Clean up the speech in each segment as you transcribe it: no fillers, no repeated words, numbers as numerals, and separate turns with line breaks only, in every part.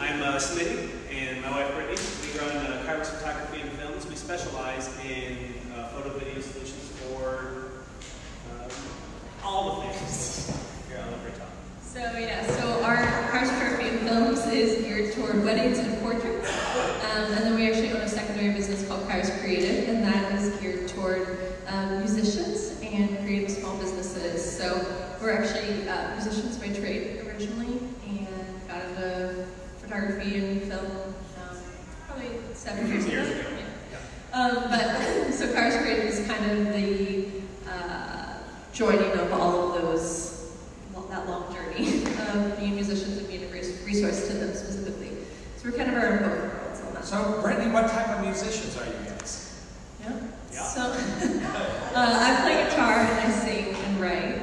I'm Smitty, and my wife Brittany. We run Kairos Photography and Films. We specialize in photo video solutions for all the things. Here, I'll let her talk.
So our Kairos Photography and Films is geared toward weddings and portraits. And then we actually own a secondary business called Kairos Creative, and that is geared toward musicians and creative small businesses. So we're actually musicians by trade originally, and got into photography and film probably 7 years ago. So Kairos Creative is kind of the joining of all of those, that long journey of being musicians and being a resource to them specifically. So we're kind of our own both worlds on that.
So Brittany, what type of musicians are you guys?
Yeah. So I play guitar and I sing and write.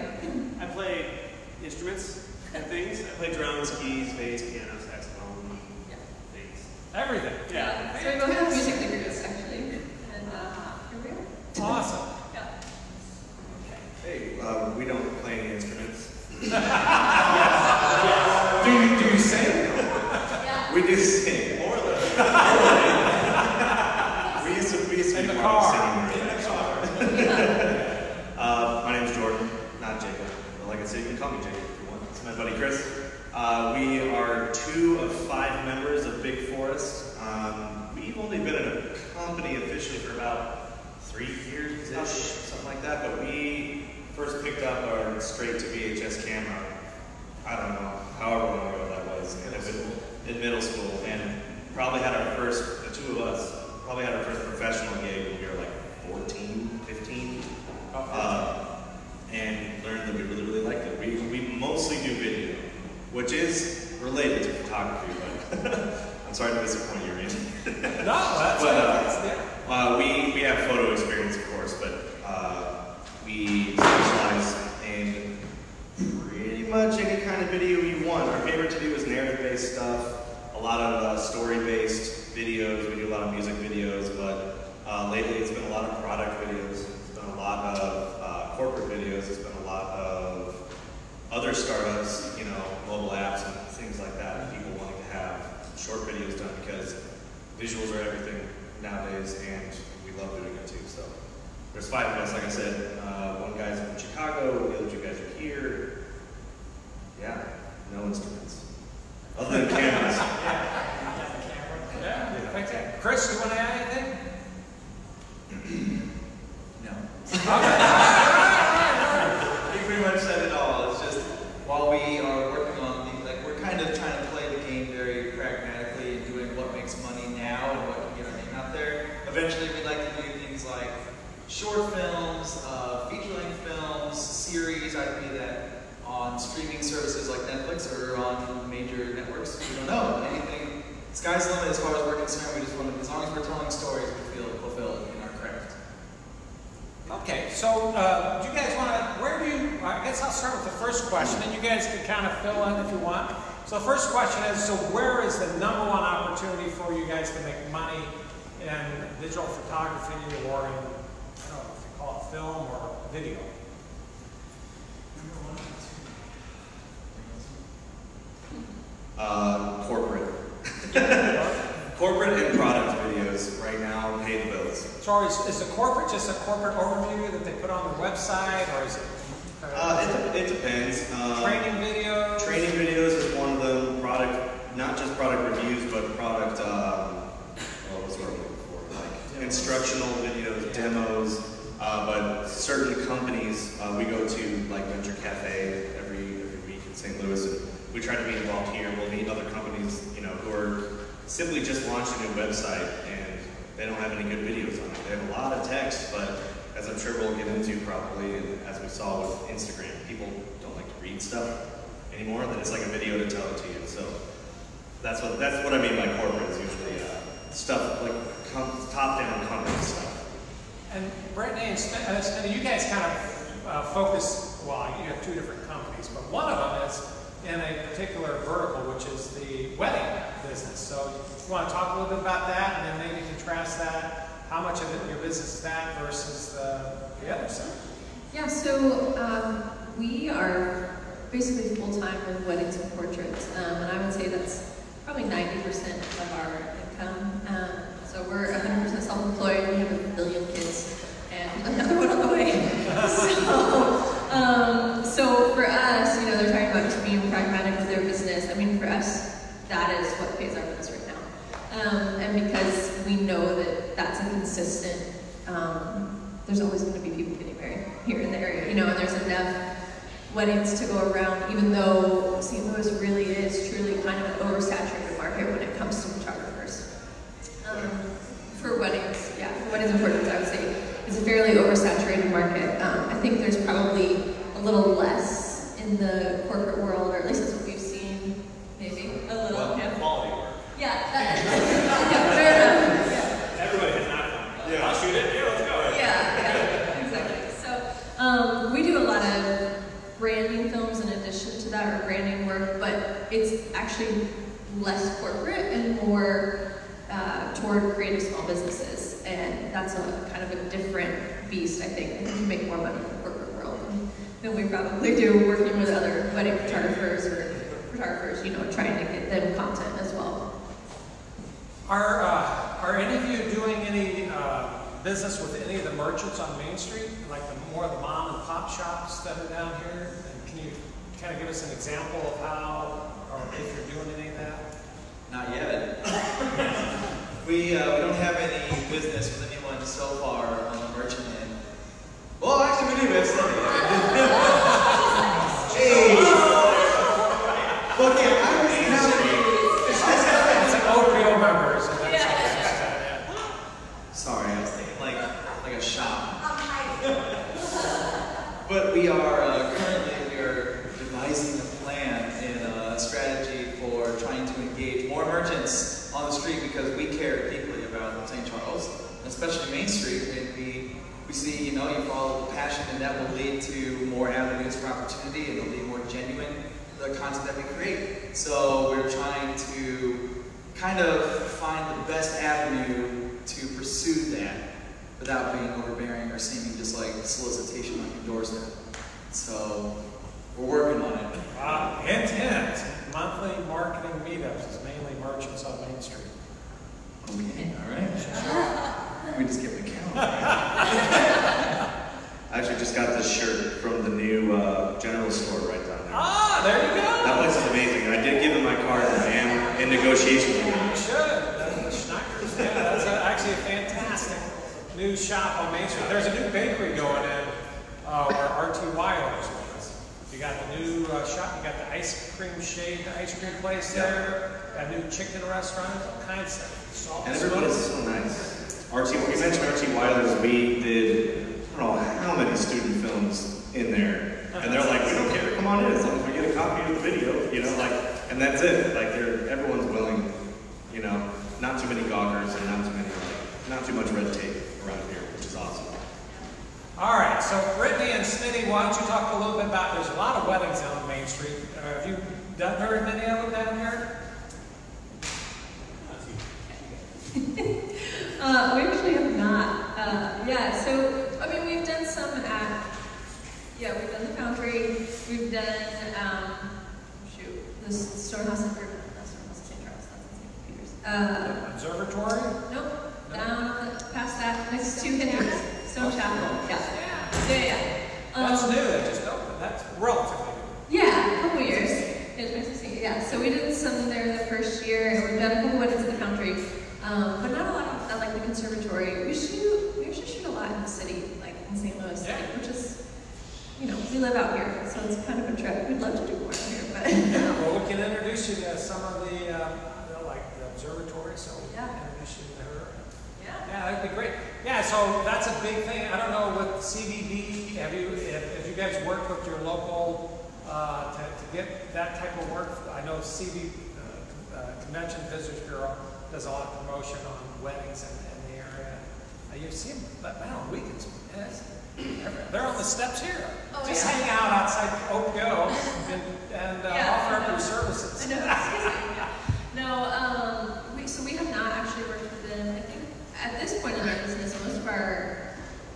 I play instruments and things. I play drums, keys, bass, piano, saxophone, bass.
Everything.
Yeah.
So we both have music degrees actually. And here we are.
Awesome.
Yeah.
Hey, we don't play any instruments.
Do you sing?
Yeah.
We do sing. More than. We used to be
In the
part
car.
of singing.
In the car.
My name's Jordan, not Jacob. But like I said, you can call me Jacob if you want. It's my buddy Chris. We are 2 of 5 members of Big Forest. We've only been in a company officially for about 3 years-ish, something like that. But we first picked up our straight to VHS camera, I don't know, however long ago that was, in middle school, and probably had our first, the 2 of us, probably had our first professional gig when we were like 14, 15, and learned that we really, really liked it. We mostly do video, which is related to photography, but I'm sorry to disappoint you, Randy.
No, that's
we have photo experience, of course, but we specialize in pretty much any kind of video you want. Our favorite to do is narrative-based stuff, a lot of story-based videos. We do a lot of music videos, but lately it's been a lot of product videos. It's been a lot of corporate videos. It's been a lot of other startups, you know, mobile apps and things like that. People wanting to have short videos done because visuals are everything nowadays, and we love doing it too. So there's 5 of us, like I said. One guy's from Chicago, the other 2 guys are here. Yeah, no instruments. Other than cameras.
Yeah. Chris, you want to add anything?
No.
Okay.
You pretty much said it all. It's just, while we are working on we're kind of trying to play the game very pragmatically and doing what makes money now and what can get our name out there. Eventually we'd like to do things like short films, feature-length films, series, either be that on streaming services like Netflix or on major networks. We don't know. Anything, sky's the limit as far as we're concerned. We just want to, as long as we're telling stories, we feel fulfilled in our craft.
Okay, so do you guys want to, I guess I'll start with the first question, and you guys can kind of fill in if you want. So the first question is, so where is the #1 opportunity for you guys to make money in digital photography or in, I don't know if you call it film or video?
Corporate. Corporate and product videos right now pay the bills.
So is the corporate just a corporate overview that they put on their website, or is it?
It depends.
Training videos?
Training videos is one of them. Product, not just product reviews, but product, what was the word I'm looking for? Like instructional videos, demos. But certain companies, we go to like Venture Cafe every week in St. Louis, and we try to be involved here. We'll meet other companies, you know, who are simply just launched a new website and they don't have any good videos on it. They have a lot of text, but as I'm sure we'll get into probably, and as we saw with Instagram, people don't like to read stuff anymore. Then it's like a video to tell it to you. So that's what I mean by corporate is usually stuff like top-down company stuff.
And Brittany and Smitty, you guys kind of focus, well, you have 2 different companies, but one of them is in a particular vertical, which is the wedding business. So you want to talk a little bit about that, and then maybe contrast that, how much of your business is that versus the other side?
Yeah, so we are basically full-time with weddings and portraits, and I would say that's probably 90% business, I mean, for us, that is what pays our bills right now. And because we know that that's a consistent, there's always going to be people getting married here in the area, you know, and there's enough weddings to go around, even though St. Louis really is truly kind of an oversaturated market when it comes to photographers. For weddings, yeah, for weddings and portraits, I would say it's a fairly oversaturated market. I think there's probably a little less in the corporate world, or at least that's what we've seen, maybe a little.
Well,
yeah.
quality work.
Yeah, yeah, fair enough. Yeah.
Everybody has an iPhone.
Yeah.
I'll shoot it. Yeah, let's go.
Yeah, exactly. So we do a lot of branding films in addition to that, or branding work, but it's actually less corporate and more toward creative small businesses, and that's a kind of a different beast. I think you make more money in the corporate world than we probably do working with other wedding photographers or photographers, you know, trying to get them content as well.
Are any of you doing any business with any of the merchants on Main Street, like more of the mom and pop shops that are down here? And can you kind of give us an example of how, or if you're doing any of that?
Not yet. We don't have any business with anyone so far on the merchant end. Well, actually, we do have some. Hey! Look, yeah, I was counting.
It's like OPO members.
Sorry, I was thinking like a shop. But we are currently devising a plan and a strategy for trying to engage more merchants on the street, because we care deeply about St. Charles, especially Main Street. And we see, you know, you follow the passion, and that will lead to more avenues for opportunity, and it'll be more genuine, the content that we create. So we're trying to kind of find the best avenue to pursue that without being overbearing or seeming just like solicitation on your doorstep. So we're working on it.
Wow, hint, hint. Monthly marketing meetups is mainly merchants on Main Street.
Okay, all right. We just get the count.
I actually just got this shirt from the new general store right down there.
Ah, there you go.
That place is amazing. And I did give him my card, and I am in negotiations with him.
You should. The Schneikers. Yeah, that's actually a fantastic new shop on Main Street. There's a new bakery going in where RT Wireless was. You got the new shop. You got the ice cream shade, the ice cream place there. Got a new chicken restaurant. All kinds of stuff.
And everybody's so nice. You mentioned RT Wireless. We did, I don't know how many student films in there. And they're like, we don't care, come on in, as long as we get a copy of the video, you know, like, and that's it. Like, everyone's willing, you know, not too many gawkers and not too much red tape around here, which is awesome.
All right, so Brittany and Smitty, why don't you talk a little bit about, there's a lot of weddings on Main Street. Have you done very many of them down here?
We actually have not. Yeah, so, I mean, we've done some at, we've done the Foundry, we've done, the Stonehouse in St. Charles, that's in St. Peter's.
Observatory?
Nope, down past that, next to Hendrix, Stone Chapel. Yeah.
That's new, they just opened. That's relatively new.
Yeah, a couple years. It's nice to see. Yeah, so we did some there the first year, and we've done a couple weddings in the Foundry, but not a lot at like the conservatory. We actually shoot a lot in the city, like in St. Louis, which is, you know, we live out here, so it's kind of a trip. We'd love to do more out here, but.
Well, we can introduce you to some of the, like the observatory, so we can introduce you to her. Yeah, that'd be great. Yeah, so that's a big thing. I don't know, with CBD, have you guys worked with your local to get that type of work? I know Convention Visitors Bureau does a lot of promotion on weddings in the area. You've seen them, man, on weekends. They're on the steps here. Just hang out outside OPO and offer up your services.
I know, No, so we have not actually worked with them. I think at this point in our business, most of our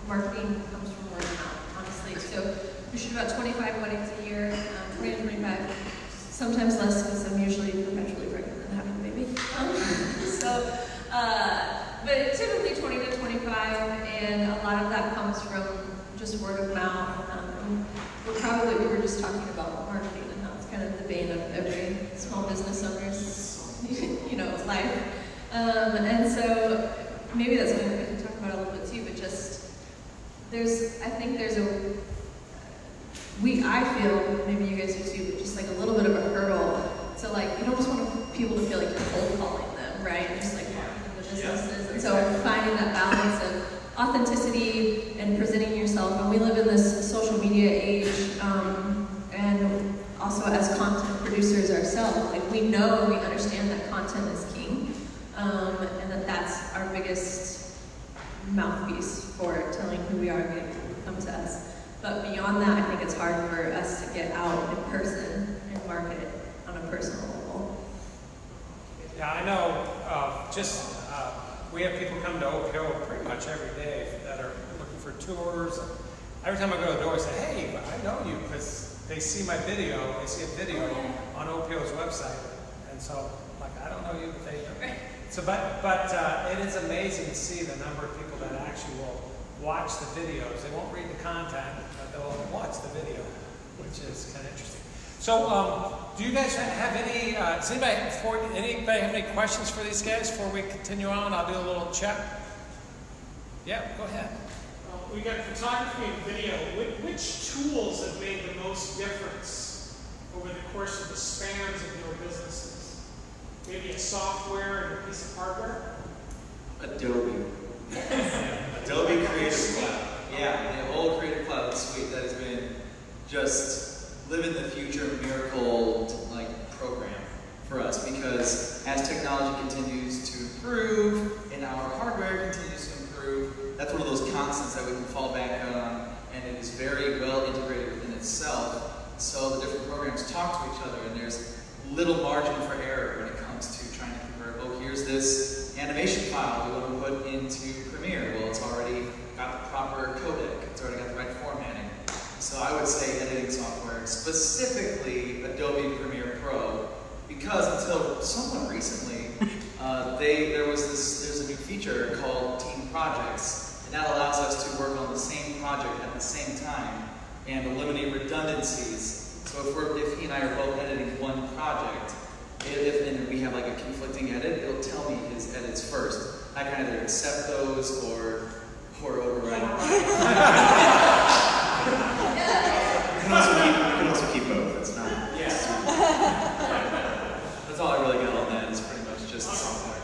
marketing comes from word of mouth, honestly. So we shoot about 25 weddings a year, 20 to 25, sometimes less because I'm usually perpetually pregnant and having a baby. But typically 20 to 25, and a lot of that comes from just word of mouth. We were just talking about marketing and how it's kind of the bane of every small life. And so maybe that's something we can talk about a little bit too, but just, I think there's I feel, maybe you guys do too, but just like a little bit of a hurdle to like, you don't just want people to feel like you're cold calling them, right? And just like marketing the businesses. And so finding that balance of authenticity and presenting yourself. And we live in this social media age, and also as content producers ourselves, like we know and we understand that content is king, and that's our biggest mouthpiece for telling who we are and getting people to come to us. But beyond that, I think it's hard for us to get out in person and market on a personal level.
Yeah, I know. We have people come to OPO pretty much every day that are looking for tours. Every time I go to the door, I say, "Hey, I know you," because they see my video. They see a video on OPO's website, and so like I don't know you, but they do. So, but it is amazing to see the number of people that actually will watch the videos. They won't read the content, but they'll watch the video, which is kind of interesting. So, do you guys have any, does anybody have any questions for these guys before we continue on? I'll do a little check. Yeah, go ahead.
We got photography and video. Which tools have made the most difference over the course of the spans of your businesses? Maybe a software and a piece of hardware?
Adobe. Adobe Creative Cloud. Yeah, the whole Creative Cloud suite that has been just live in the future miracle like program for us, because as technology continues to improve and our hardware continues to improve, that's one of those constants that we can fall back on, and it is very well integrated within itself. So the different programs talk to each other, and there's little margin for error when it comes to trying to convert, oh, here's this animation file we want to put into Premiere. Well, it's already got the proper codec, it's already got the right formatting. So I would say editing software, specifically Adobe Premiere Pro, because until somewhat recently, there's a new feature called Team Projects, and that allows us to work on the same project at the same time and eliminate redundancies. So if he and I are both editing one project, and we have like a conflicting edit, it'll tell me his edits first. I can either accept those or override.
You can also keep both. It's not.
Yes. That's all I really got on that. Is pretty much just software.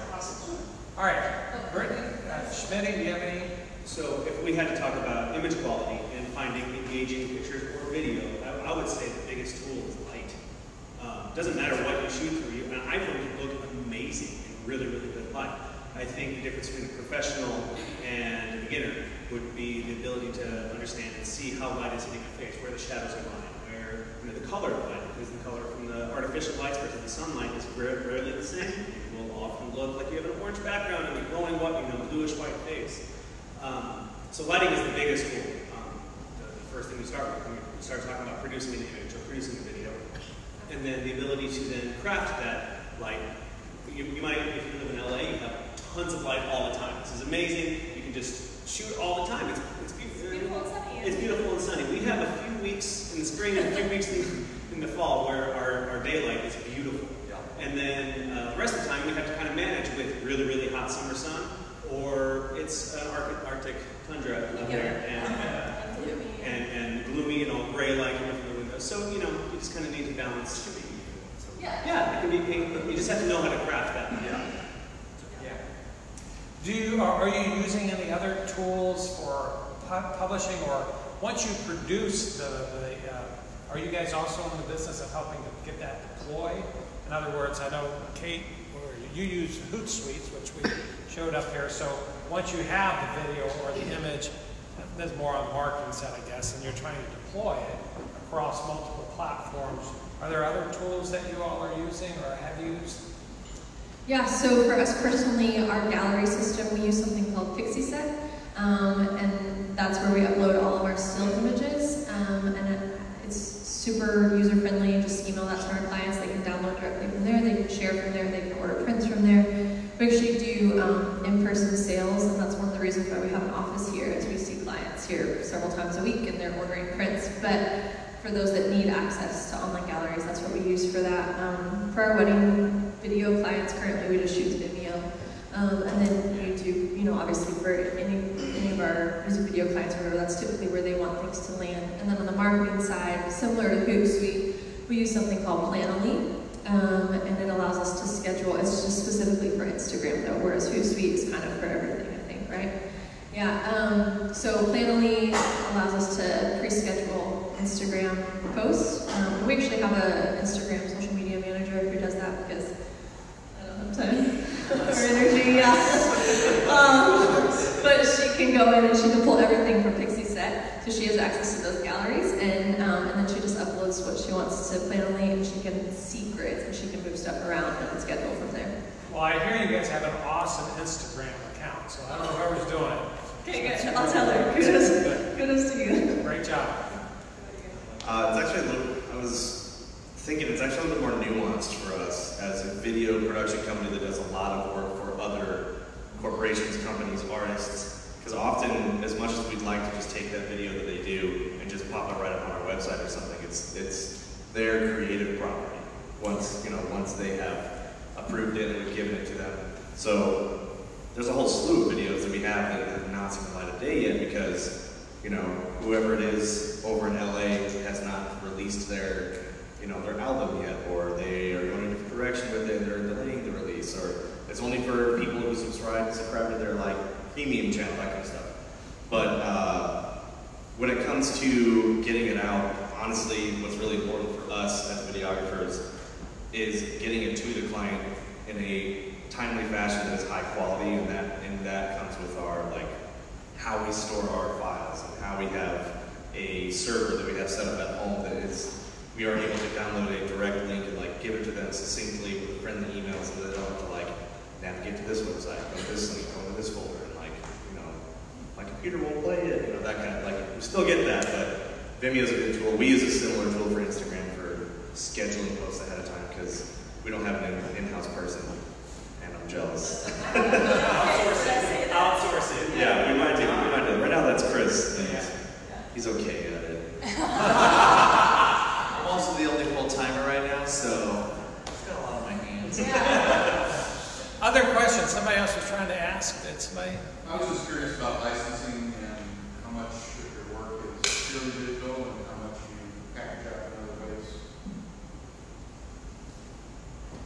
All right, Brittany, Schmitty, do you have any?
So if we had to talk about image quality and finding engaging pictures or video, I would say the biggest tool is light. Doesn't matter what you shoot through, an iPhone can look amazing in really, really good light. I think the difference between a professional and a beginner would be the ability to understand and see how light is hitting your face, where the shadows are lying, where the color of light, because the color from the artificial lights versus the sunlight is rarely the same. It will often look like you have an orange background and a glowing bluish white face. So lighting is the biggest tool. The first thing we start with when we start talking about producing an image or producing a video, and then the ability to then craft that light. You might, if you live in LA, you have tons of light all the time. This is amazing. You can just shoot all the time. It's beautiful and sunny. It's beautiful and sunny. We have a few weeks in the spring and a few weeks in the fall where our daylight is beautiful. And then the rest of the time we have to kind of manage with really, really hot summer sun, or it's an Arctic tundra up there and gloomy and all gray light coming from the window. So, you just kind of need to balance. Yeah, it can be. You just have to know how to craft that.
Yeah. Are you using any other tools for publishing, or once you produce are you guys also in the business of helping to get that deployed? In other words, I know Kate, you use Hootsuite, which we showed up here. So once you have the video or the image, there's more on the marketing side, I guess, and you're trying to deploy it across multiple platforms. Are there other tools that you all are using or have used?
Yeah, so for us personally, our gallery system, we use something called PixieSet, and that's where we upload all of our still images, and it's super user-friendly. Just email that to our clients. They can download directly from there, they can share from there, they can order prints from there. We actually do in-person sales, and that's one of the reasons why we have an office here, is we see clients here several times a week, and they're ordering prints. But for those that need access to online galleries, that's what we use for that. For our wedding video clients, currently we just shoot studio clients or whatever, that's typically where they want things to land. And then on the marketing side, similar to Hootsuite, we use something called Planoly, and it allows us to schedule. It's just specifically for Instagram though, whereas Hootsuite is kind of for everything, I think, right? Yeah, so Planoly allows us to pre-schedule Instagram posts. We actually have an Instagram social media manager who does that because I don't have time or energy, but she can go in and she can pull everything from Pixie Set, so she has access to those galleries, and then she just uploads what she wants to Planoly, and she can see grids and she can move stuff around and schedule from there.
Well, I hear you guys have an awesome Instagram account, so I don't know whoever's doing it.
Okay, good. I'll tell her. Kudos to you.
Great job.
It's actually a little, I was thinking it's actually a little more nuanced for us as a video production company that does a lot of work for other corporations, companies, artists. Because often, as much as we'd like to just take that video that they do and just pop it right up on our website or something, it's their creative property. Once they have approved it and we've given it to them. So there's a whole slew of videos that we have that have not seen the light of day yet because, whoever it is over in LA has not released their album yet, or they are going in a different direction with it, they're delaying the release, or it's only for people who subscribe to their premium channel, that kind of stuff. But when it comes to getting it out, honestly, what's really important for us as videographers is getting it to the client in a timely fashion that is high quality, and that comes with our how we store our files and how we have a server that we have set up at home that is we are able to download a direct link and give it to them succinctly with a friendly email so that they don't have to navigate to this website, go to this link, go to this folder, and my computer won't play it, that kind of we still get that, but Vimeo is a good tool. We use a similar tool for Instagram for scheduling posts ahead of time because we don't have an in-house person. I'm jealous.
Outsource it.
Yeah, we might do. Right now that's Chris. He's okay at it.
I'm also the only full-timer right now, so I've got a lot on my hands.
Other questions? Somebody else was trying to ask. That somebody.
I was just curious about licensing and how much of your work is purely digital and how much you package up in other ways.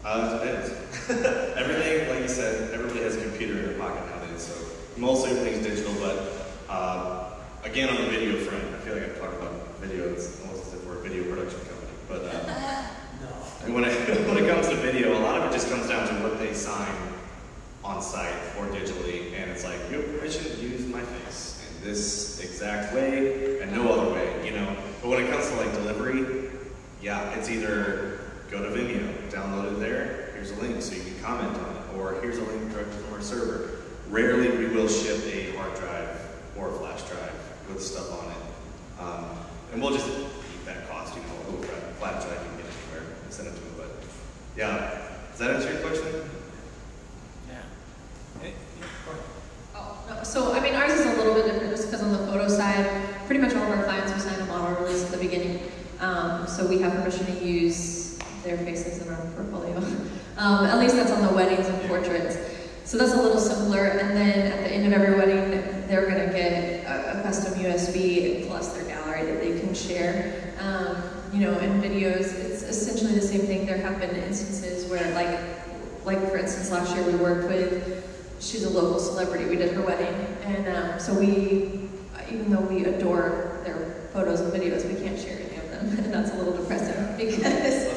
It depends. Everything, like you said, everybody has a computer in their pocket nowadays, so most everything's digital, but again, on the video front, I feel like I've talked about video, it's almost as if we're a video production company, but when it comes to video, a lot of it just comes down to what they sign on site or digitally, and it's you have permission to use my face in this exact way and no other way, But when it comes to delivery, yeah, it's either go to Vimeo, download it there, here's a link so you can comment on it, or here's a link directly from our server. Rarely we will ship a hard drive or a flash drive with stuff on it. And we'll just eat that cost, a little flash drive you can get anywhere and send it to them. But yeah, does that answer your question?
Yeah.
So, ours is a little bit different just because on the photo side, pretty much all of our clients will sign a model release at the beginning. So we have permission to use their faces in our portfolio. At least that's on the weddings and portraits. So that's a little simpler. And then at the end of every wedding, they're going to get a custom USB plus their gallery that they can share. In videos, it's essentially the same thing. There have been instances where, like for instance, last year we worked with, she's a local celebrity. We did her wedding, and so even though we adore their photos and videos, we can't share any of them, and that's a little depressing because.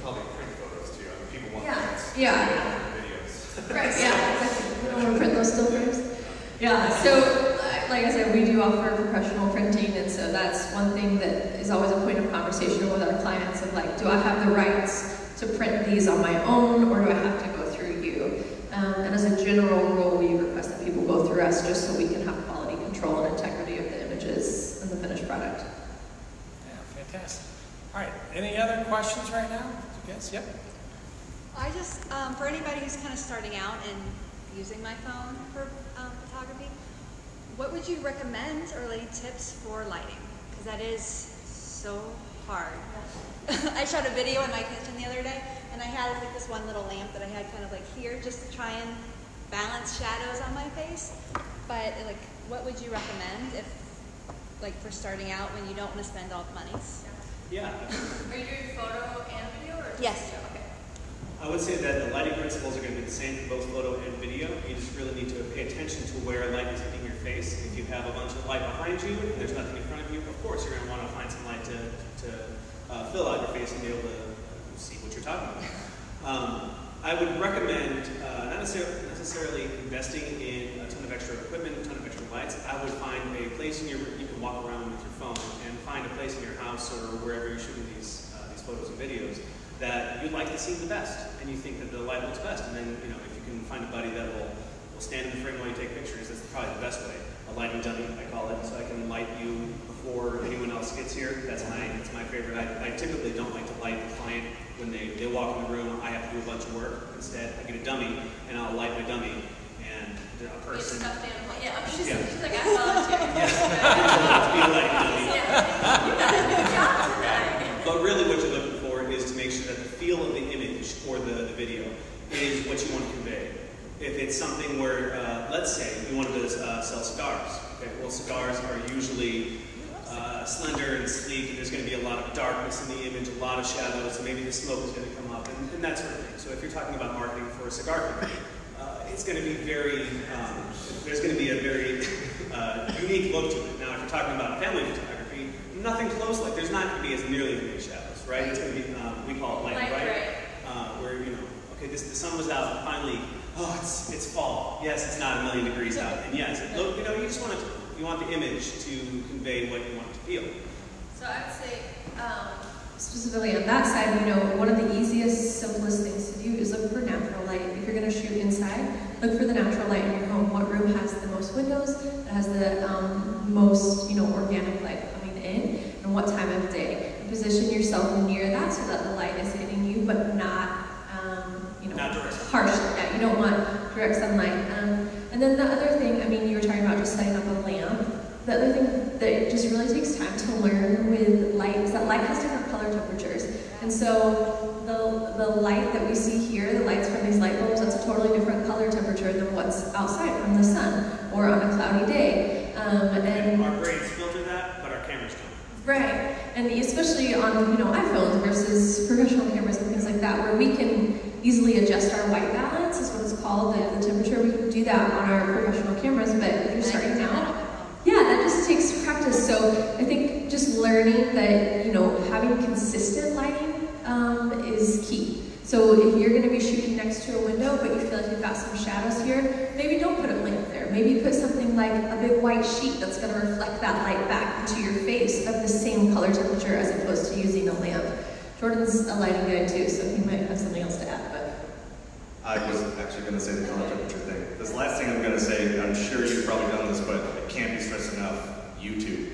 Probably print photos too. People want
videos. Right. Yeah. Exactly. We don't want to print those still frames. Yeah. So, like I said, we do offer professional printing, and so that's one thing that is always a point of conversation with our clients of do I have the rights to print these on my own, or do I have to go through you? And as a general rule, we request that people go through us just so we can have quality control and integrity of the images and the finished product.
Yeah, fantastic. All right, any other questions right now? Yes, yep.
I just, for anybody who's kind of starting out and using my phone for photography, what would you recommend or any tips for lighting? Because that is so hard. I shot a video in my kitchen the other day, and I had this one little lamp that I had kind of here just to try and balance shadows on my face, but what would you recommend if, like, for starting out when you don't want to spend all the money?
Yeah.
Are you doing photo and video, or just
Yes.
video? Okay.
I would say that the lighting principles are going to be the same for both photo and video. You just really need to pay attention to where light is hitting your face. If you have a bunch of light behind you and there's nothing in front of you, of course you're going to want to find some light to fill out your face and be able to see what you're talking about. I would recommend not necessarily investing in a ton of extra equipment, a ton of extra lights. I would find a place you can walk around with your phone and find a place in your house or wherever you're shooting these photos and videos that you'd like to see the best, and you think that the light looks best. And then, if you can find a buddy that will stand in the frame while you take pictures, that's probably the best way. A lighting dummy, I call it, so I can light you before anyone else gets here. That's my favorite. I typically don't like to light the client when they walk in the room. I have to do a bunch of work. Instead, I get a dummy, and I'll light my dummy, and a person.
Stuffed animal. Yeah, she's
Yeah.
like, I volunteer.
To be a lighting dummy.
Yeah. You got a good job tonight.
But really what you're looking for is to make sure that the feel of the image or the video is what you want to convey. If it's something where, let's say, you wanted to sell cigars. Okay, well, cigars are usually slender and sleek, and there's going to be a lot of darkness in the image, a lot of shadows, and maybe the smoke is going to come up, and that sort of thing. So if you're talking about marketing for a cigar company, it's going to be very, there's going to be a very unique look to it. Now, if you're talking about family photography, nothing close like, there's not going to be as nearly as many shadows, right? It's going to be, we call it light bright, where, okay, the sun was out, and finally, oh, it's fall. Yes, it's not 1,000,000 degrees out, and yes, you just want you want the image to convey what you want it to feel.
So I would say, specifically on that side, one of the easiest, simplest things to do is look for natural light. If you're going to shoot inside, look for the natural light in your home. What room has the most windows, that has the most, organic light coming in, and what time of day. And position yourself near that so that the light is hitting you, but not,
not direct.
Harsh. Yeah, you don't want direct sunlight. And then the other thing, you were talking about just setting up a lamp. The other thing that it just really takes time to learn with light is that light has different color temperatures. And so the light that we see here, the lights from these light bulbs, that's a totally different color temperature than what's outside from the sun or on a cloudy day.
And our brains filter that, but our cameras don't.
Right, and especially on iPhones versus professional cameras and things like that, where we can easily adjust our white balance, is what it's called, the temperature. We can do that on our professional cameras, but if you're starting out, yeah, that just takes practice. So I think just learning that, having consistent lighting is key. So if you're going to be shooting next to a window, but you feel like you've got some shadows here, maybe don't put a lamp there. Maybe put something like a big white sheet that's going to reflect that light back into your face of the same color temperature as opposed to using a lamp. Jordan's a lighting guy too, so he might have something else to add.
I was actually going to say the color temperature thing. This last thing I'm going to say, I'm sure you've probably done this, but it can't be stressed enough. YouTube.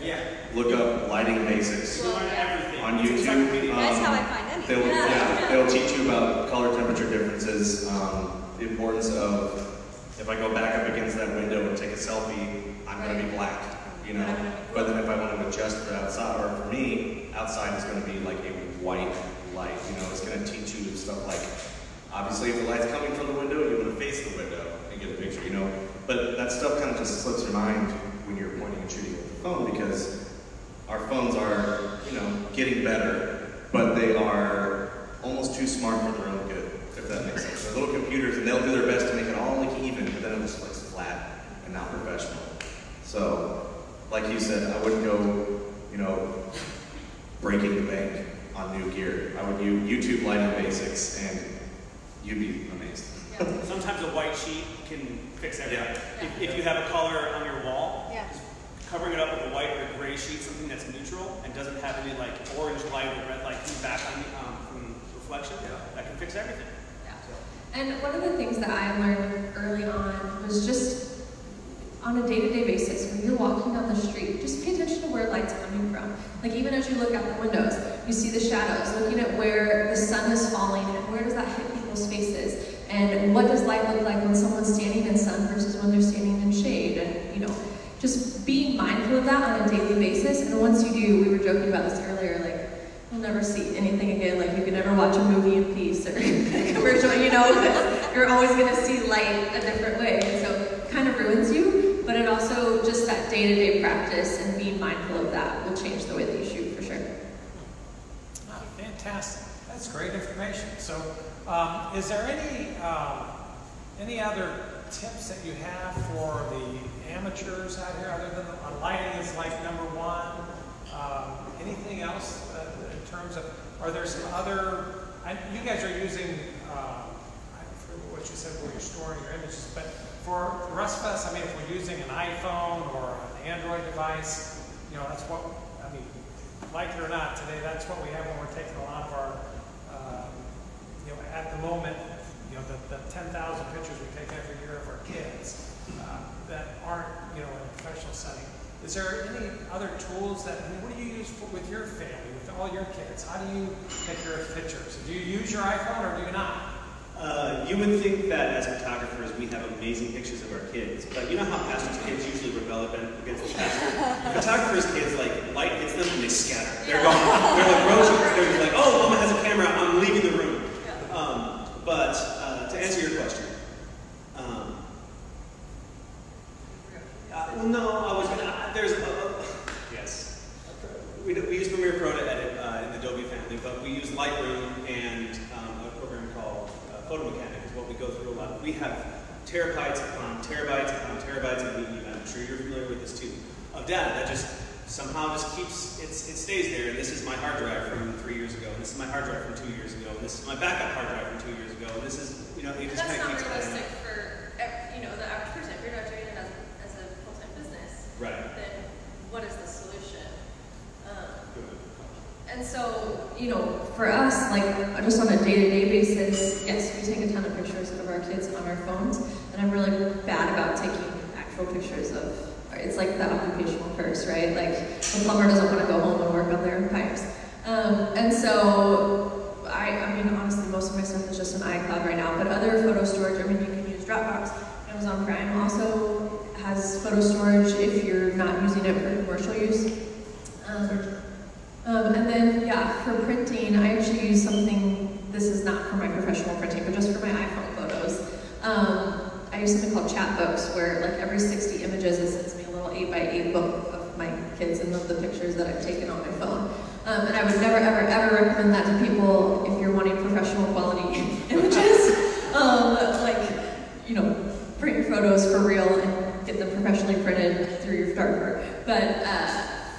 Yeah.
Look up lighting basics on YouTube.
That's how I find anything.
They'll teach you about color temperature differences, the importance of, if I go back up against that window and take a selfie, I'm going to be black, But then if I want to adjust for outside, or for me, outside is going to be like a white light, It's going to teach you stuff like, obviously if the light's coming from the window, you want to face the window and get a picture, But that stuff kind of just slips your mind when you're pointing and shooting with the phone, because our phones are, getting better, but they are almost too smart for their own good, if that makes sense. They're little computers, and they'll do their best to make it all look even, but then it just looks flat and not professional. So, like you said, I wouldn't go, breaking the bank on new gear. I would use YouTube lighting basics, and you'd be amazed.
Sometimes a white sheet can fix everything. If you have a color on your wall, covering it up with a white or a gray sheet, something that's neutral and doesn't have any like orange light or red light coming back on from reflection, that can fix everything.
And one of the things that I learned early on was just on a day-to-day basis, when you're walking down the street, just pay attention to where light's coming from. Like even as you look out the windows, you see the shadows, looking at where the sun is falling and where does that hit people's faces, and what does light look like when someone's standing in sun versus when they're standing in shade, and just being mindful of that on a daily basis. And once you do, we were joking about this earlier, like you'll never see anything again, like you can never watch a movie in peace or a commercial, because you're always going to see light a different way, and so it kind of ruins you. But it also, just that day-to-day practice and being mindful of that will change the way that you shoot, for sure.
Oh, fantastic. That's great information. So, is there any other tips that you have for the amateurs out here, other than lighting is like number one? Anything else in terms of, are there some other, you guys are using, I forget what you said where you're storing your images, but for the rest of us, I mean, if we're using an iPhone or an Android device, you know, that's what, I mean, like it or not, today that's what we have when we're taking a lot of our, you know, at the moment, you know, the 10,000 pictures we take every year of our kids that aren't, you know, in a professional setting. Is there any other tools that, I mean, what do you use with your family, with all your kids? How do you take your pictures? Do you use your iPhone or do you not?
You would think that as photographers we have amazing pictures of our kids, but you know how pastors' kids usually rebel against the pastor? Photographers' kids, like, light hits them and they scatter. They're gone. They're like roaches. They're just like, oh, Mama has a camera, I'm leaving the room. But to answer your question, well, no, I was gonna, yes. We use Premiere Pro to edit in the Adobe family, but we use Lightroom and a program called Photo Mechanic is what we go through a lot. We have terabytes upon terabytes upon terabytes, and I'm sure you're familiar with this too, of data that just somehow just keeps, it stays there, and this is my hard drive from 3 years ago, and this is my hard drive from 2 years ago, and this is my backup hard drive from 2 years ago, and this is, you know, it just kind of keeps
That's not realistic for, you know, the average person. If you're not doing it as a full-time business,
right.
Then what is the solution? And so, you know, for us, like, just on a day-to-day basis, yes, we take a ton of pictures of our kids on our phones, and I'm really bad about taking actual pictures of, it's like the occupational curse, right? Like, the plumber doesn't want to go home and work on their pipes. And so, I mean, honestly, most of my stuff is just an iCloud right now, but other photo storage, I mean, you can use Dropbox. Amazon Prime also has photo storage if you're not using it for commercial use. And then, yeah, for printing, I actually use something, this is not for my professional printing, but just for my iPhone photos. I use something called Chatbooks, where like every 60 images, it sends me a little 8x8 book of my kids and of the pictures that I've taken on my phone. And I would never, ever, ever recommend that to people if you're wanting professional quality images. Like, you know, print your photos for real and get them professionally printed through your photographer. But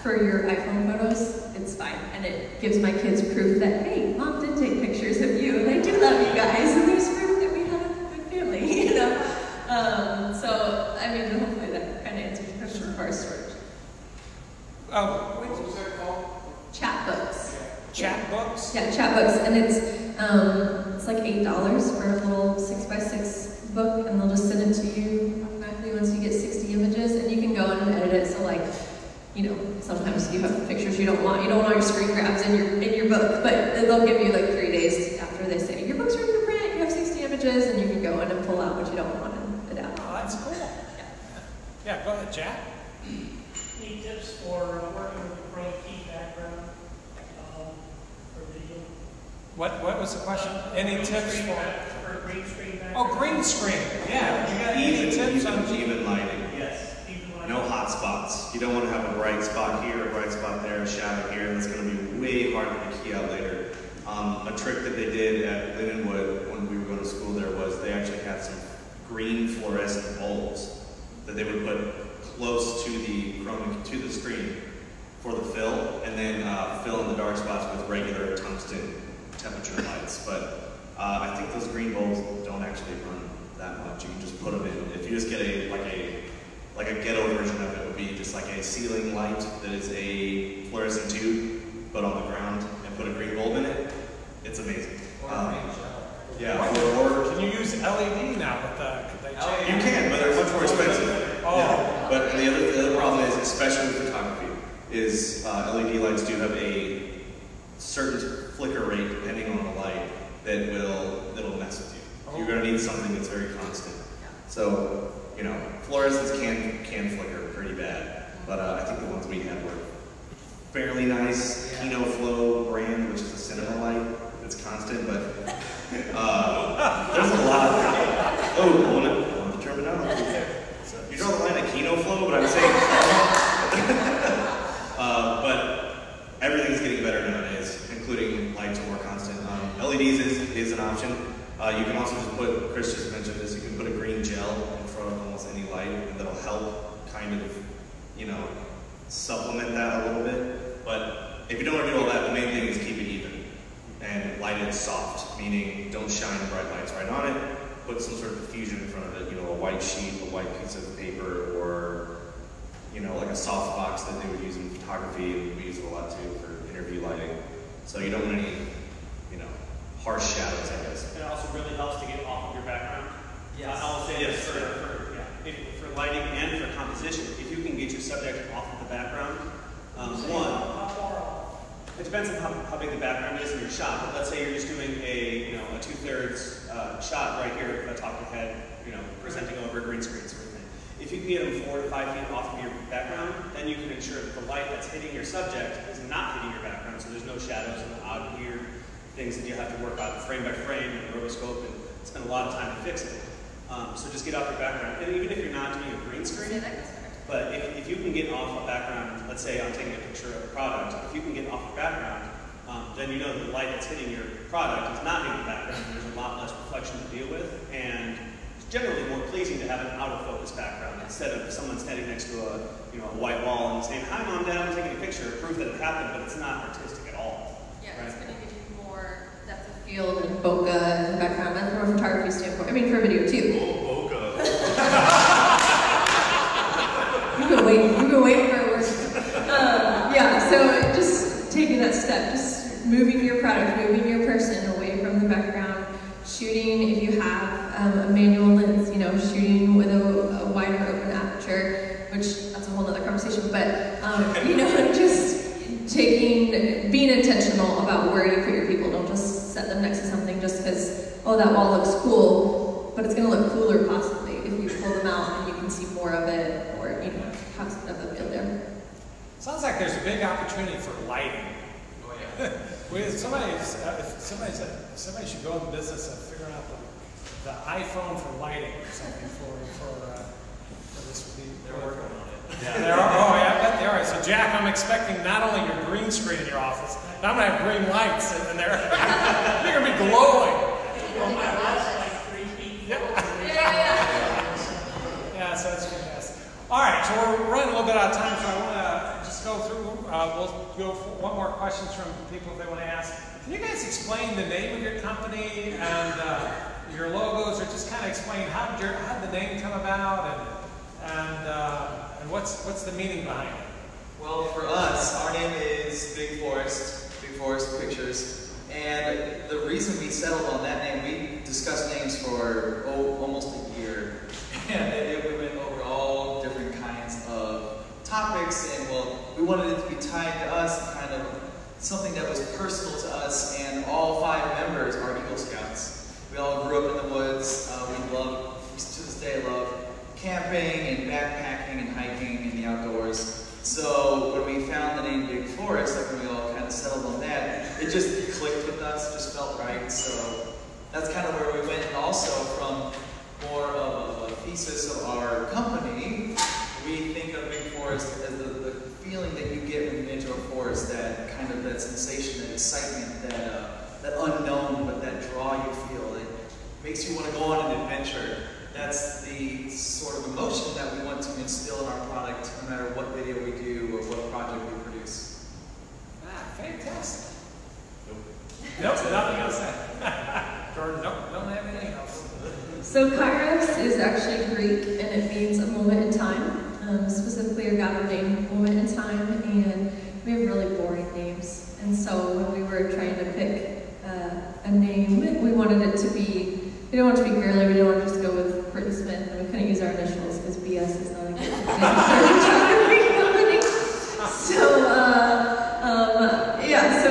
for your iPhone photos, it's fine. And it gives my kids proof that, hey, Mom did take pictures of you, and I do love you guys, and there's proof that we have a good family, you know? So, I mean, hopefully that kind of answers your question as far as storage.
What was that called?
Chatbooks.
Chatbooks?
Yeah, Chatbooks, and it's like $8 for a little 6x6 book, and they'll just send it to you automatically once you get 60 images, and you can go in and edit it. So, like, you know, sometimes you have pictures you don't want your screen grabs in your book, but they'll give you like 3 days after they say your book's ready to print. You have 60 images, and you can go in and pull out what you don't want and adapt.
Oh, that's cool. Yeah, go ahead, Jack.
Any tips for working with a pro key background for video?
What was the question? Any tips
for green screen background?
Oh, green screen. Yeah, you got any tips on
even lighting?
Yes.
No hot spots. You don't want to have a bright spot here, a bright spot there, a shadow here, and it's going to be way harder to key out later. A trick that they did at Lindenwood when we were going to school there was they actually had some green fluorescent bulbs that they would put close to the screen for the fill, and then fill in the dark spots with regular tungsten temperature lights. But I think those green bulbs don't actually run that much. You can just put them in. If you just get like a ghetto version of it would be just like a ceiling light that is a fluorescent tube, but on the ground, and put a green bulb in it. It's amazing. Yeah.
Or can you use LED now with the?
You can, but they're much more expensive.
Oh.
Yeah. But the other problem is, especially with photography, is LED lights do have a certain flicker rate depending on the light that'll mess with you. You're going to need something that's very constant. So, you know, fluorescents can flicker pretty bad, but I think the ones we had were fairly nice. Kino Flow brand, which is a cinema light that's constant, but there's a lot. Oh, I want the terminology. You draw the line at Kino Flow tool, but I'm saying, but everything's getting better nowadays, including lights are more constant. LEDs is an option. You can also just put, Chris just mentioned this, you can put a green gel in front of almost any light, and that'll help kind of, you know, supplement that a little bit. But if you don't want to do all that, the main thing is keep it even and light it soft, meaning don't shine bright lights right on it. Put some sort of diffusion in front of it, you know, a white sheet, a white piece of paper, or, you know, like a soft box that they would use in photography, and we use it a lot too for interview lighting. So you don't want any, you know, harsh shadows, I guess.
It also really helps to get off of your background.
Yes.
I'll say this for lighting and for composition, if you can get your subject off of the background, it depends on how big the background is in your shot. But let's say you're just doing a 2/3 shot right here at the top of your head, you know, presenting over a green screen sort of thing. If you can get them 4 to 5 feet off of your background, then you can ensure that the light that's hitting your subject is not hitting your background, so there's no shadows and odd, weird things that you have to work out frame by frame and rotoscope and spend a lot of time to fix it. So just get off your background. And even if you're not doing a green screen, but if you can get off a background, let's say I'm taking a picture of a product, if you can get off your background, then you know that the light that's hitting your product is not hitting the background. There's a lot less reflection to deal with, and it's generally more pleasing to have an out-of-focus background instead of someone standing next to a white wall and saying, "Hi, Mom, Dad, I'm taking a picture." Proof that it happened, but it's not artistic at all.
Yeah,
right?
it's going to give you more depth of field and bokeh in the background. That's from a photography standpoint. I mean, for video too.
Oh, bokeh.
You've been waiting for a word. Yeah, so just taking that step, just moving your product, moving your person away from the background, shooting if you have a manual lens, shooting with a wider open aperture, which that's a whole other conversation, but just being intentional about where you put your people. Don't just set them next to something just because, oh, that wall looks cool, but it's going to look cooler possibly if you pull them out and you can see more of it, or have some of the field there.
Sounds like there's a big opportunity for lighting.
Oh yeah.
Somebody should go in the business of figuring out the iPhone for lighting or something for this.
They're working on it.
Yeah, they are. Oh, yeah, I bet they are. So, Jack, I'm expecting not only your green screen in your office, but I'm going to have green lights in there. You're going to be glowing.
Well, my house is like 3 feet.
Yeah, so that's fantastic. All right, so we're running a little bit out of time, so I want to just go through. We'll go for one more questions from people if they want to ask. Can you guys explain the name of your company and your logos, or just kind of explain how did the name come about and what's the meaning behind it?
Well, for us, our name is Big Forest Pictures, and the reason we settled on that name, we discussed names for almost a year, and we went over all different kinds of topics, and we wanted it to be tied to us, kind of something that was personal to us, and all 5 members are Eagle Scouts. We all grew up in the woods. To this day, love camping and backpacking and hiking in the outdoors. So when we found the name Big Forest, like when we all kind of settled on that, it just clicked with us, it just felt right. So that's kind of where we went. And also from more of a thesis of our company, we think of Big Forest as the feeling that you get when you enter a forest, that kind of that sensation, that excitement, that unknown, but that draw you feel. It makes you want to go on an adventure. That's the sort of emotion that we want to instill in our product, no matter what video we do or what project we produce.
Fantastic. Nope, nothing else. Jordan, nope, don't have anything else.
So Kairos is actually Greek, and it means a moment in time, specifically a God-ordained moment in time, and we have really boring names. And so when we were trying to pick a name, we wanted it to be, we didn't want it to be girly, we didn't want to just go with Brittany Smith, and we couldn't use our initials because BS is not a good name for a photography company. So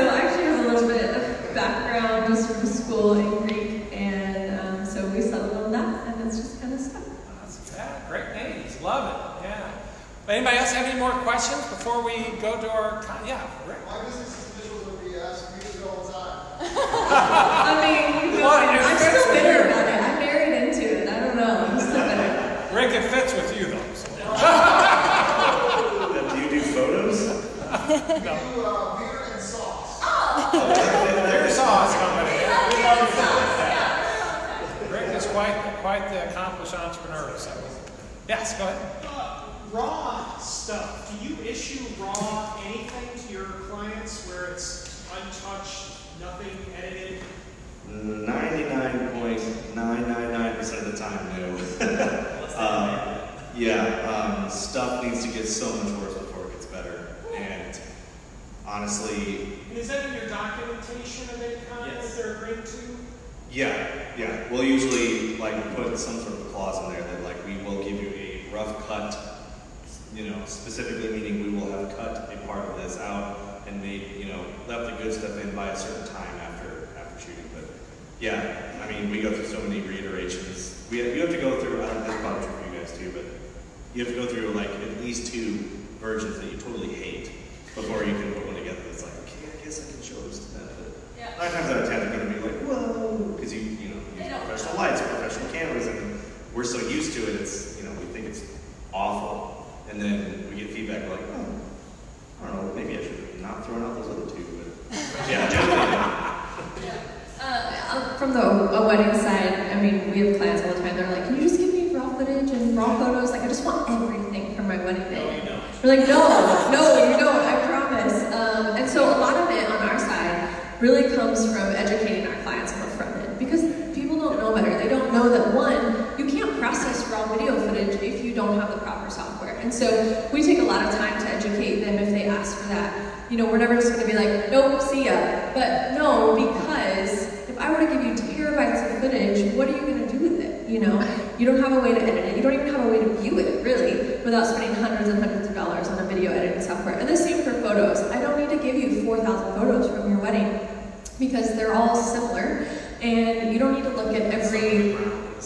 I actually have a little bit of background just from school in Greek, and so we settled on that, and it's just kind of stuck.
Great names, love it, yeah. Anybody else have any more questions before we go to our, yeah, Rick?
My business's initials would be asked me to go all the time.
I'm still bitter about it. I'm married into it. I don't know. I'm still bitter.
Rick, it fits with you though. So. quite the accomplished entrepreneur. So, yes, go ahead.
Raw stuff. Do you issue raw anything to your clients where it's untouched, nothing edited?
99.999% of the time, no. Stuff needs to get so much worse before it gets better. And honestly...
And is that in your documentation of any kind that they're agreeing to?
Yeah. We'll usually put some sort of clause in there that we will give you a rough cut, specifically meaning we will have cut a part of this out and made, left the good stuff in by a certain time after shooting. But yeah, I mean, we go through so many reiterations. You have to go through, I don't know if that's probably true for you guys too, but you have to go through at least 2 versions that you totally hate before you can put one together that's okay, I guess I can show this to them. But 9 times out of 10 they're going to be whoa, because you use professional lights, professional cameras, and we're so used to it, it's, we think it's awful. And then we get feedback I don't know, maybe I should have not thrown out those other 2, but yeah, generally.
From a wedding side, I mean, we have clients all the time. They're like, "Can you just give me raw footage and raw photos? I just want everything from my wedding day."
No, you don't.
We're like, no, you don't. I promise. And so a lot of it on our side really comes from educating our clients on the front end, because people don't know better. They don't know that, one, you can't process raw video footage if you don't have the proper software. And so we take a lot of time to educate them if they ask for that. We're never just going to be like, nope, see ya. But no, because if I were to give you terabytes of footage, what are you going to do with it? You don't have a way to edit it. You don't even have a way to view it, really, without spending hundreds and hundreds of dollars on a video editing software. And the same for photos. I don't need to give you 4,000 photos from your wedding, because they're all similar, and you don't need to look at every...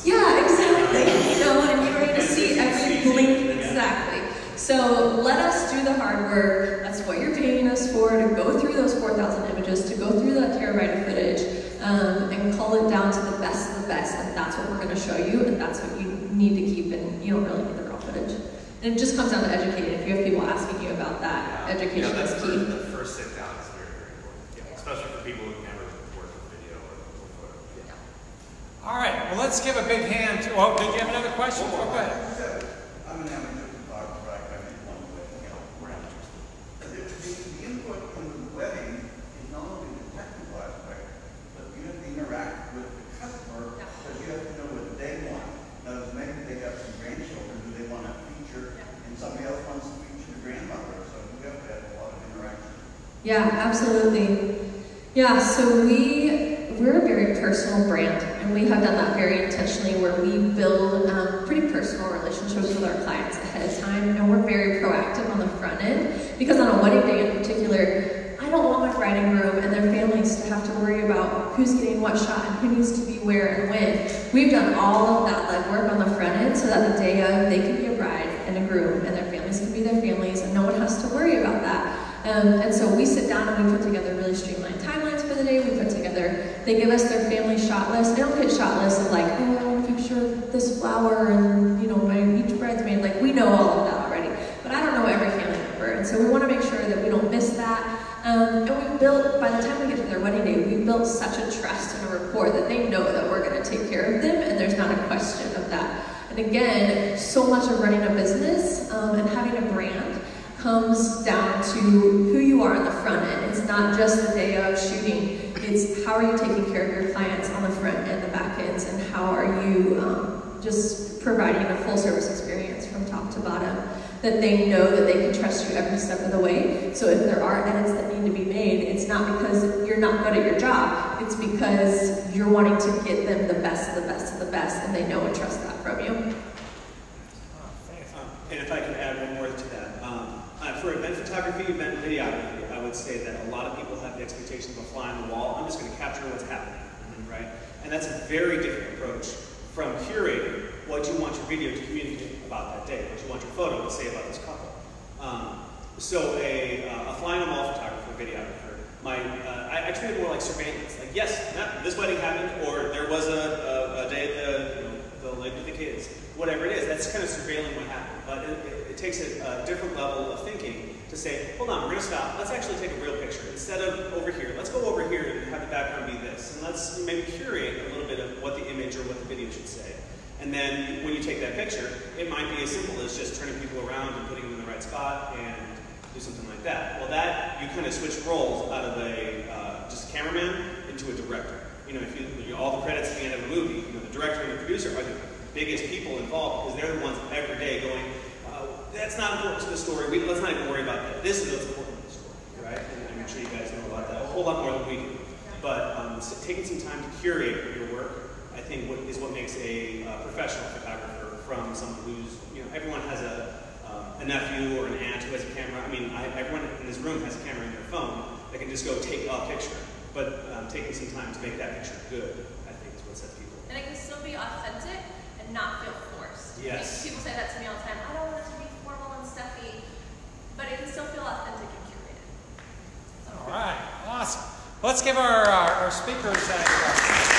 Yeah, exactly. And you don't need to see every blink. Exactly. So let us do the hard work. That's what you're paying us for, to go through those 4,000 images, to go through that terabyte of footage, and cull it down to the best of the best. And that's what we're going to show you, and that's what you need to keep, and you don't really need the raw footage. And it just comes down to educating. If you have people asking you about that, education is key.
The first sit down is very, very important, especially for people who've never worked with video or photo.
All right, well, let's give a big hand to, did you have another question? Go ahead.
I'm an amateur photographer. I did one wedding. We're amateurs. The input from the wedding is not only the technical aspect, but you have to interact with the customer, because you have to know what they want. Now, maybe they have some grandchildren who they want to feature, and somebody else wants to feature the grandmother, so you have to have a lot of interaction.
Yeah, absolutely. Yeah, so we're a very personal brand, and we have done that very intentionally, where we build pretty personal relationships with our clients ahead of time, and we're very proactive on the front end, because on a wedding day in particular, I don't want my bride and groom and their families to have to worry about who's getting what shot and who needs to be where and when. We've done all of that legwork on the front end, so that the day of, they can be a bride and a groom, and their families can be their families, and no one has to worry about that. And so we sit down and we put together really streamlined timelines for the day. We put together, they give us their family shot list. They don't get shot lists of like, oh, I want to picture this flower and, each bridesmaid. Like, we know all of that already. But I don't know every family member. And so we want to make sure that we don't miss that. And we built, by the time we get to their wedding day, we built such a trust and a rapport that they know that we're going to take care of them, and there's not a question of that. And again, so much of running a business and having a brand comes down to who you are on the front end. It's not just the day of shooting. It's how are you taking care of your clients on the front and the back ends, and how are you just providing a full service experience from top to bottom, that they know that they can trust you every step of the way. So if there are edits that need to be made, it's not because you're not good at your job. It's because you're wanting to get them the best of the best of the best, and they know and trust that from you.
And if I can add one more to that. For event photography, event videography, I would say that a lot of people have the expectation of a fly on the wall. I'm just going to capture what's happening, right? And that's a very different approach from curating what you want your video to communicate about that day, what you want your photo to say about this couple. So a fly on the wall photographer, videographer, I treat it more like surveillance. Like, yes, this wedding happened, or there was a day the lady with the kids, whatever it is. That's kind of surveilling what happened, but it takes a different level of thinking to say, hold on, we're going to stop. Let's actually take a real picture. Instead of over here, let's go over here and have the background be this. And let's maybe curate a little bit what the image or what the video should say. And then when you take that picture, it might be as simple as just turning people around and putting them in the right spot and do something like that. Well, that, you kind of switch roles out of a just a cameraman into a director. You know, if you all the credits at the end of a movie, you know, the director and the producer are the biggest people involved because they're the ones every day going, that's not important to the story. Let's not even worry about that. This is what's important to the story, right? And I'm sure you guys know about that a whole lot more than we do. But so taking some time to curate your work, I think, is what makes a professional photographer from someone who's, you know, everyone has a nephew or an aunt who has a camera. I mean, everyone in this room has a camera in their phone that can just go take a picture. But taking some time to make that picture good, I think, is what sets people.
And it can still be authentic and not feel forced.
Yes.
Like, people say that to me all the time. I don't want it to be formal and stuffy, but it can still feel authentic and curated. So.
All right, awesome. Let's give our speakers a